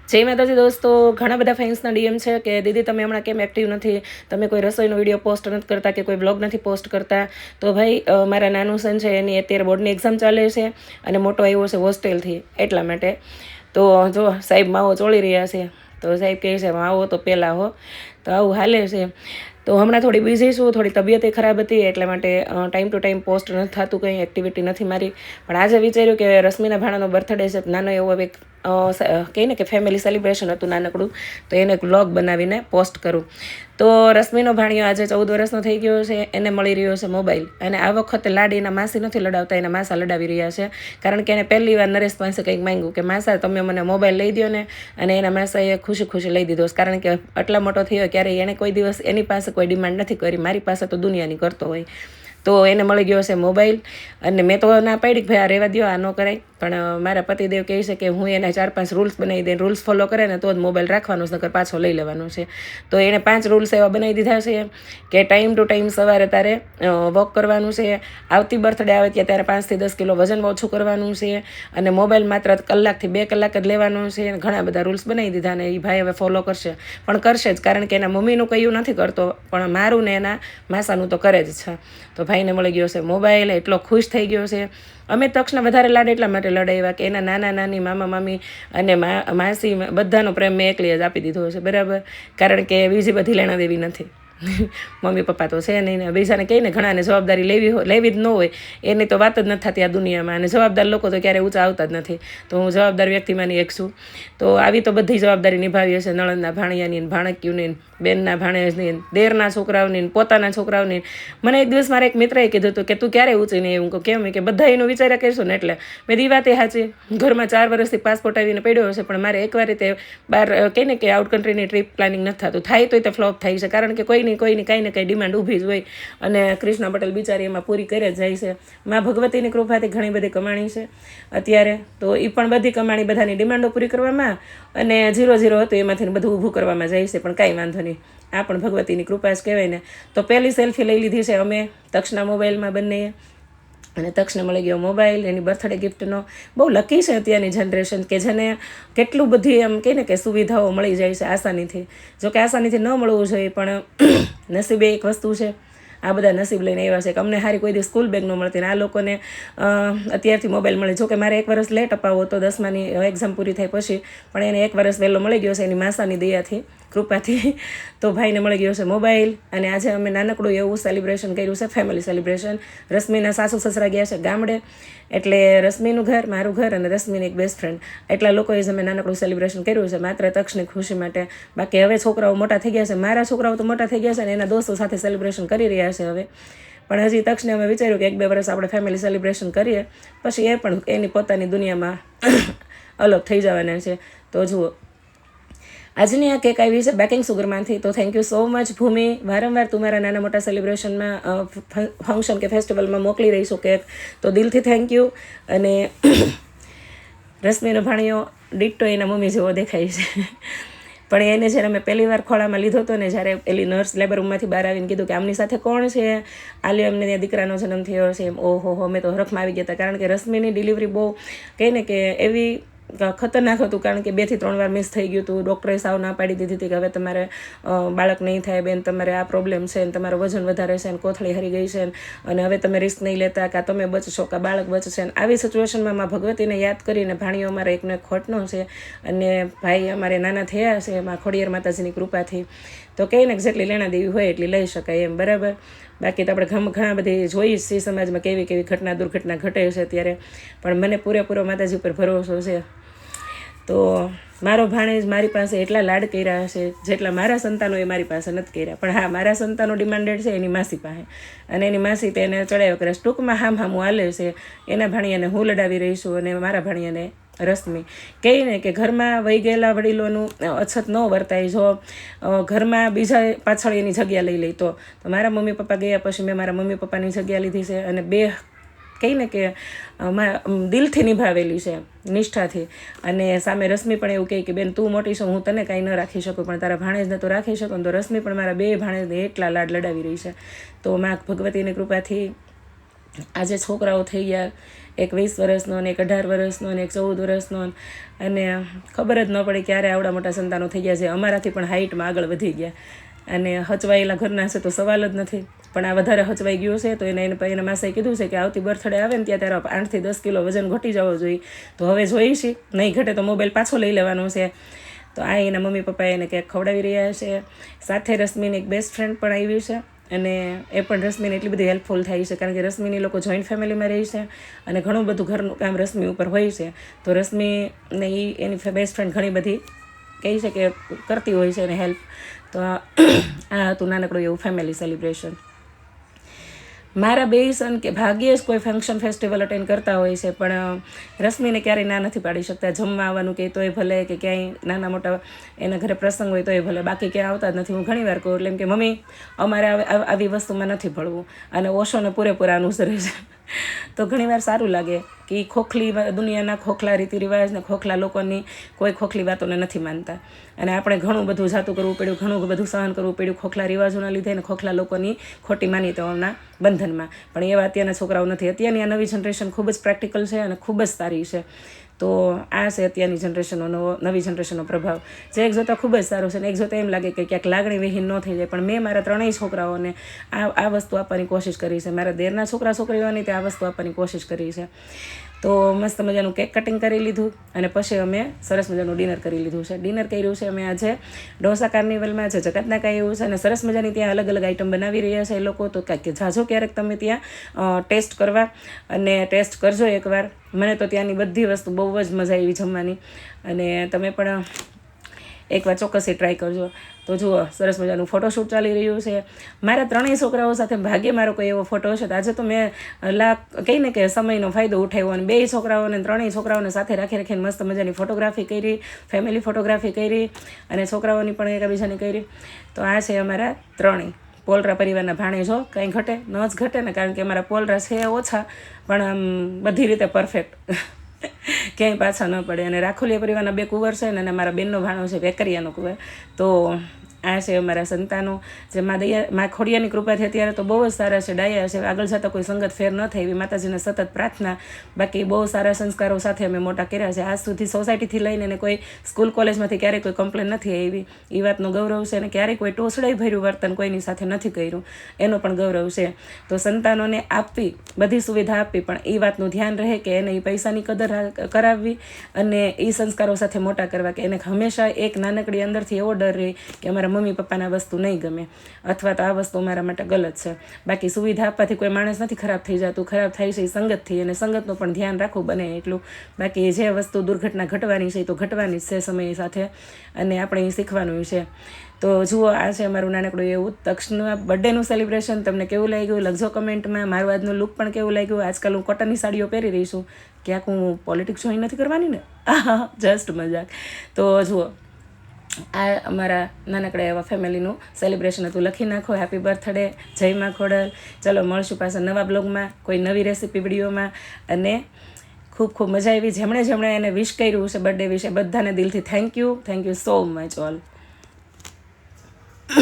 જય માતાજી દોસ્તો, ઘણા બધા ફેન્સના ડીએમ છે કે દીદી તમે હમણાં કેમ એક્ટિવ નથી, તમે કોઈ રસોઈનો વિડીયો પોસ્ટ નથી કરતા કે કોઈ બ્લોગ નથી પોસ્ટ કરતા. તો ભાઈ મારા નાનું સન છે એની અત્યારે બોર્ડની એક્ઝામ ચાલે છે અને મોટો આવ્યો છે હોસ્ટેલથી, એટલા માટે. તો જો સાહેબ માવો ચોળી રહ્યા છે, તો સાહેબ કહે છે માવો તો પહેલાં હો. તો આવું હાલે છે. તો હમણાં થોડી બિઝી છું, થોડી તબિયત ખરાબ હતી, એટલા માટે ટાઈમ ટુ ટાઈમ પોસ્ટ નથી થતું, કંઈ એક્ટિવિટી નથી મારી. પણ આજે વિચાર્યું કે રશ્મિના ભાણાનો બર્થડે છે, નાનો એવો એક કહીને કે ફેમિલી સેલિબ્રેશન હતું નાનકડું, તો એને એક વ્લોગ બનાવીને પોસ્ટ કરું. તો રશ્મિનો ભાણિયો આજે 14 વર્ષનો થઈ ગયો છે, એને મળી રહ્યો છે મોબાઈલ. અને આ વખતે લાડી એના માસી નથી લડાવતા, એના માસા લડાવી રહ્યા છે. કારણ કે એને પહેલી વાર નરેશ પાસે કંઈક માંગ્યું કે માસા તમે મને મોબાઈલ લઈ દો ને, અને એના માસાએ ખુશી ખુશી લઈ દીધો. કારણ કે આટલા મોટો થયો ક્યારેય એને કોઈ દિવસ એની પાસે કોઈ ડિમાન્ડ નથી કરી, મારી પાસે તો દુનિયાની કરતો હોય. તો એને મળી ગયો છે મોબાઈલ. અને મેં તો ના પાડી કે ભાઈ આ રહેવા દો, આ ન કરાય. પણ મારા પતિદેવ કહે છે કે હું એને 4-5 રૂલ્સ બનાવી દઈને, રૂલ્સ ફોલો કરે ને તો જ મોબાઈલ રાખવાનો છે, નકર પાછો લઈ લેવાનો છે. તો એને 5 રૂલ્સ એવા બનાવી દીધા છે કે ટાઈમ ટુ ટાઈમ સવારે તારે વોક કરવાનું છે, આવતી બર્થડે આવે ત્યારે 5 થી 10 કિલો વજન ઓછું કરવાનું છે, અને મોબાઈલ માત્ર કલાકથી 2 કલાક જ લેવાનું છે. ઘણા બધા રૂલ્સ બનાવી દીધા, અને એ ભાઈ હવે ફોલો કરશે. પણ કરશે જ, કારણ કે એના મમ્મીનું કહ્યું નથી કરતો, પણ મારું ને એના માસાનું તો કરે જ છે. તો ભાઈને મળી ગયો છે મોબાઈલ, એટલો ખુશ થઈ ગયો છે. અમે તક્ષના વધારે લાડ એટલા માટે લડાવ્યા કે એના નાના નાની, મામા મામી અને માસી બધાનો પ્રેમ મેં એકલી જ આપી દીધો છે, બરાબર. કારણ કે બીજી બધી લેણા દેવી નથી. મમ્મી પપ્પા તો છે નહીં ને, બીજાને કહીને ઘણાને જવાબદારી લેવી જ ન હોય, એની તો વાત જ નથી થતી આ દુનિયામાં. અને જવાબદાર લોકો તો ક્યારેય ઊંચા આવતા જ નથી. તો હું જવાબદાર વ્યક્તિમાંની એક છું. તો આવી તો બધી જવાબદારી નિભાવી હશે, નણંદના ભાણિયાની, ભાણકીઓની, બેનના ભાણેજની, દેરના છોકરાઓની, પોતાના છોકરાઓની. મને એક દિવસ મારા એક મિત્રએ કીધું હતું કે તું ક્યારે ઊંચી નહીં, એવું કેમ કે બધા એનું વિચાર્યા કરીશું ને. એટલે મેં દી વાતે સાચી, ઘરમાં 4 વર્ષથી પાસપોર્ટ આવીને પડ્યો હશે, પણ મારે એકવાર રીતે બહાર કહીને કે આઉટ કન્ટ્રીની ટ્રીપ પ્લાનિંગ નથી થતું. થાય તો તે ફ્લોપ થાય છે, કારણ કે કોઈની કાંઈ ને કાંઈ ડિમાન્ડ ઊભી જ હોય, અને કૃષ્ણા પટેલ બિચારી એમાં પૂરી કરે જ જાય છે. માં ભગવતીની કૃપાથી ઘણી બધી કમાણી છે અત્યારે, તો એ પણ બધી કમાણી બધાની ડિમાન્ડો પૂરી કરવામાં, અને 0-0 હતું એમાંથી બધું ઊભું કરવામાં જાય છે. પણ કાંઈ વાંધો નહીં, આ પણ ભગવતીની કૃપા જ કહેવાય ને. તો પહેલી સેલ્ફી લઈ લીધી છે અમે તક્ષના મોબાઈલમાં બંનેએ, અને તક્ષને મળી ગયો મોબાઈલ એની બર્થડે ગિફ્ટનો. બહુ લકી છે અત્યારની જનરેશન કે જેને કેટલું બધી એમ કહીને કે સુવિધાઓ મળી જાય છે આસાનીથી. જોકે આસાનીથી ન મળવું જોઈએ, પણ નસીબે એક વસ્તુ છે, આ બધા નસીબ લઈને આવ્યા છે. કે અમને સારી કોઈ દિવસ સ્કૂલ બેગ ન મળતી, ને આ લોકોને અત્યારથી મોબાઈલ મળે. જોકે મારે 1 વર્ષ લેટ અપાવો તો 10માની એક્ઝામ પૂરી થાય પછી, પણ એને 1 વર્ષ વહેલો મળી ગયો છે એની માસાની દયાથી, કૃપાથી. તો ભાઈને મળી ગયો છે મોબાઈલ. અને આજે અમે નાનકડું એવું સેલિબ્રેશન કર્યું છે, ફેમિલી સેલિબ્રેશન. રશ્મિના સાસુ સસરા ગયા છે ગામડે, એટલે રશ્મિનું ઘર, મારું ઘર, અને રશ્મિની એક બેસ્ટ ફ્રેન્ડ, એટલા લોકોએ જ અમે નાનકડું સેલિબ્રેશન કર્યું છે, માત્ર તક્ષની ખુશી માટે. બાકી હવે છોકરાઓ મોટા થઈ ગયા છે, મારા છોકરાઓ તો મોટા થઈ ગયા છે, અને એના દોસ્તો સાથે સેલિબ્રેશન કરી રહ્યા છે હવે. પણ હજી તક્ષને અમે વિચાર્યું કે 1-2 વર્ષ આપણે ફેમિલી સેલિબ્રેશન કરીએ, પછી એ પણ એની પોતાની દુનિયામાં અલગ થઈ જવાના છે. તો જુઓ, આજની આ કેક આવી છે બેકિંગ સુગરમાંથી. તો થેન્ક યુ સો મચ ભૂમિ, વારંવાર તું મારા નાના મોટા સેલિબ્રેશનમાં, ફંક્શન કે ફેસ્ટિવલમાં મોકલી રહીશું કેક, તો દિલથી થેન્ક યુ. અને રશ્મિનો ભાણિયો ડિટ્ટો એના મમ્મી જેવો દેખાય છે. પણ એને જ્યારે અમે પહેલી વાર ખોળામાં લીધો હતો ને, જ્યારે પેલી નર્સ લેબર રૂમમાંથી બહાર આવીને કીધું કે આમની સાથે કોણ છે, આલ્યો એમને ત્યાં દીકરાનો જન્મ થયો છે એમ, ઓહો હો, મેં તો હરખમાં આવી ગયા હતા. કારણ કે રશ્મિની ડિલિવરી બહુ કહીને કે એવી ખતરનાક હતું, કારણ કે 2 થી 3 વાર મિસ થઈ ગયું હતું. ડૉક્ટરે સાવ ના પાડી દીધી હતી કે હવે તમારે બાળક નહીં થાય બેન, તમારે આ પ્રોબ્લેમ છે, ને તમારું વજન વધારે છે, ને કોથળી હરી ગઈ છે, અને હવે તમે રિસ્ક નહીં લેતા, કાં તમે બચશો કાં બાળક બચશે. આવી સિચ્યુએશનમાં માં ભગવતીને યાદ કરીને ભાણિયો અમારે એકનો એક ખોટનો છે, અને ભાઈ અમારે નાના થયા છે એમાં ખોડિયાર માતાજીની કૃપાથી. તો કહીને કે જેટલી લેણા દેવી હોય એટલી લઈ શકાય એમ, બરાબર. બાકી તો આપણે ઘણા બધી જોઈ છીએ સમાજમાં કેવી કેવી ઘટના દુર્ઘટના ઘટે છે ત્યારે, પણ મને પૂરેપૂરો માતાજી ઉપર ભરોસો છે. તો મારો ભાણેજ મારી પાસે એટલા લાડ કર્યા હશે જેટલા મારા સંતાનો એ મારી પાસે નથી કર્યા. પણ હા, મારા સંતાનો ડિમાન્ડેડ છે એની માસી પાસે, અને એની માસી તેને ચડાવ્યો કરે. ટૂંકમાં હામું હાલે છે. એના ભાણિયાને હું લડાવી રહીશું, અને મારા ભાણિયાને રશ્મિ. કહીને કે ઘરમાં વહી ગયેલા વડીલોનું અછત ન વર્તાય. જો ઘરમાં બીજા પાછળ એની જગ્યા લઈ લે તો મારા મમ્મી પપ્પા ગયા પછી મેં મારા મમ્મી પપ્પાની જગ્યા લીધી છે, અને 2 કહીને કે દિલથી નિભાવેલી છે, નિષ્ઠાથી. અને સામે રશ્મિ પણ એવું કહે કે બેન તું મોટી છો, હું તને કાંઈ ન રાખી શકું, પણ તારા ભાણેજને તો રાખી શકું. તો રશ્મિ પણ મારા 2 ભાણેજને એટલા લાડ લડાવી રહી છે. તો માં ભગવતીની કૃપાથી આજે છોકરાઓ થઈ ગયા, એક 20 વર્ષનો અને એક 18 વર્ષનો અને એક 14 વર્ષનો, અને ખબર જ ન પડી ક્યારે આવડા મોટા સંતાનો થઈ ગયા છે. અમારાથી પણ હાઇટમાં આગળ વધી ગયા, અને હચવાયેલા ઘરના છે તો સવાલ જ નથી. પણ આ વધારે હચવાઈ ગયું છે, તો એના માસાએ કીધું છે કે આવતી બર્થડે આવે ને ત્યારે 8 થી 10 કિલો વજન ઘટી જવો જોઈએ. તો હવે જોઈશી, નહીં ઘટે તો મોબાઈલ પાછો લઈ લેવાનો છે. તો આ એના મમ્મી પપ્પા એને કેક ખવડાવી રહ્યા છે. સાથે રશ્મિની એક બેસ્ટ ફ્રેન્ડ પણ આવી છે, અને એ પણ રશ્મિને એટલી બધી હેલ્પફુલ થાય છે, કારણ કે રશ્મિની લોકો જોઈન્ટ ફેમિલીમાં રહે છે, અને ઘણું બધું ઘરનું કામ રશ્મિ ઉપર હોય છે. તો રશ્મિને એની બેસ્ટ ફ્રેન્ડ ઘણી બધી કહે છે કે કરતી હોય છે એને હેલ્પ. તો આ હતું નાનકડું એવું ફેમિલી સેલિબ્રેશન. મારા બે સન કે ભાગ્યે જ કોઈ ફંક્શન ફેસ્ટિવલ અટેન્ડ કરતા હોય છે, પણ રશ્મિને ક્યારેય ના નથી પાડી શકતા. જમવા આવવાનું કે તોય ભલે, કે ક્યાંય નાના મોટા એના ઘરે પ્રસંગ હોય તોય ભલે, બાકી ક્યાંય આવતા જ નથી. હું ઘણી વાર કહું એટલે એમ કે મમ્મી અમારે આવી વસ્તુમાં નથી ભળવું, અને ઓશોને પૂરેપૂરા અનુસરે છે. તો ઘણીવાર સારું લાગે કે ખોખલી દુનિયાના ખોખલા રીતિ રિવાજને ખોખલા લોકોની કોઈ ખોખલી વાતોને નથી માનતા, અને આપણે ઘણું બધું જાતું કરવું પડ્યું, ઘણું બધું સહન કરવું પડ્યું ખોખલા રિવાજોના લીધે અને ખોખલા લોકોની ખોટી માન્યતાઓના બંધનમાં. પણ એવા અત્યારના છોકરાઓ નથી. અત્યારની આ નવી જનરેશન ખૂબ જ પ્રેક્ટિકલ છે અને ખૂબ જ સારી છે. તો આ છે અત્યારની નવી જનરેશનનો પ્રભાવ, જે એક જોતાં ખૂબ જ સારું છે, ને એક જોતાં એમ લાગે કે ક્યાંક લાગણી વિહીન ન થઈ જાય. પણ મેં મારા 3 છોકરાઓને આ વસ્તુ આપવાની કોશિશ કરી છે. મારા દેરના છોકરીઓની તે આ વસ્તુ આપવાની કોશિશ કરી છે. તો મસ્ત મજાનું કેક કટિંગ કરી લીધું, અને પછી અમે સરસ મજાનું ડિનર કરી લીધું છે. ડિનર કર્યું છે અમે આજે ઢોસા કાર્નિવલમાં, જે જગતના કાંઈ એવું છે, અને સરસ મજાની ત્યાં અલગ અલગ આઈટમ બનાવી રહ્યા છે એ લોકો. તો કાંઈક જાજો ક્યારેક તમે ત્યાં ટેસ્ટ કરવા, અને ટેસ્ટ કરજો એકવાર. મને તો ત્યાંની બધી વસ્તુ બહુ જ મજા આવી જમવાની, અને તમે પણ એકવાર ચોક્કસથી ટ્રાય કરજો. તો જુઓ, સરસ મજાનું ફોટોશૂટ ચાલી રહ્યું છે. મારા 3 છોકરાઓ સાથે ભાગ્યે મારો કોઈ એવો ફોટો હશે. તો આજે તો મેં કહીને કે સમયનો ફાયદો ઉઠાવ્યો, અને 2 છોકરાઓને 3 છોકરાઓને સાથે રાખીને મસ્ત મજાની ફોટોગ્રાફી કરી, ફેમિલી ફોટોગ્રાફી કરી, અને છોકરાઓની પણ એકબીજાની કરી. તો આ છે અમારા 3 પોલરા પરિવારના ભાણેજો. કંઈ ઘટે ન જ ઘટે ને, કારણ કે અમારા પોલરા છે ઓછા, પણ આમ બધી રીતે પરફેક્ટ, ક્યાંય પાછા ન પડે. અને રાખોલિયા પરિવારના 2 કુંવર છે, અને મારા બેનનો ભાણો છે વેકરિયાનો કુંવર. તો આ છે અમારા સંતાનો, જે મા ખોડિયાની કૃપાથી અત્યારે તો બહુ જ સારા છે, ડાયા છે. આગળ જતાં કોઈ સંગત ફેર ન થાય એવી માતાજીને સતત પ્રાર્થના. બાકી બહુ સારા સંસ્કારો સાથે અમે મોટા કર્યા છે. આજ સુધી સોસાયટીથી લઈને ને કોઈ સ્કૂલ કોલેજમાંથી ક્યારેય કોઈ કમ્પ્લેન નથી આવી, એ વાતનો ગૌરવ છે. અને ક્યારેય કોઈ ટોસડાઈ ભર્યું વર્તન કોઈની સાથે નથી કર્યું, એનો પણ ગૌરવ છે. તો સંતાનોને આપવી, બધી સુવિધા આપવી, પણ એ વાતનું ધ્યાન રહે કે એને એ પૈસાની કદર કરાવવી, અને એ સંસ્કારો સાથે મોટા કરવા, કે એને હંમેશા એક નાનકડી અંદરથી એવો ડર રહે કે અમારા મમ્મી પપ્પાને આ વસ્તુ નહીં ગમે, અથવા તો આ વસ્તુ મારા માટે ગલત છે. બાકી સુવિધા આપવાથી કોઈ માણસ નથી ખરાબ થઈ જતું. ખરાબ થાય છે એ સંગતથી, અને સંગતનું પણ ધ્યાન રાખવું બને એટલું. બાકી જે વસ્તુ દુર્ઘટના ઘટવાની છે એ તો ઘટવાની જ છે સમય સાથે, અને આપણે એ શીખવાનું છે. તો જુઓ, આ છે અમારું નાનકડું એવું તક્ષના બર્થડેનું સેલિબ્રેશન. તમને કેવું લાગ્યું લખજો કમેન્ટમાં. મારું આજનું લુક પણ કેવું લાગ્યું. આજકાલ હું કોટનની સાડીઓ પહેરી રહી છું. ક્યાંક હું પોલિટિક્સ જોઈન નથી કરવાની ને, જસ્ટ મજાક. તો જુઓ, આ અમારા નાનકડા એવા ફેમિલીનું સેલિબ્રેશન હતું. લખી નાખો હેપી બર્થડે, જય માં ખોડલ. ચલો મળશું પાછા નવા બ્લોગમાં, કોઈ નવી રેસીપી વિડીયોમાં. અને ખૂબ ખૂબ મજા આવી. જેમણે એને વિશ કર્યું છે બર્થડે વિશે, બધાને દિલથી thank you so much all.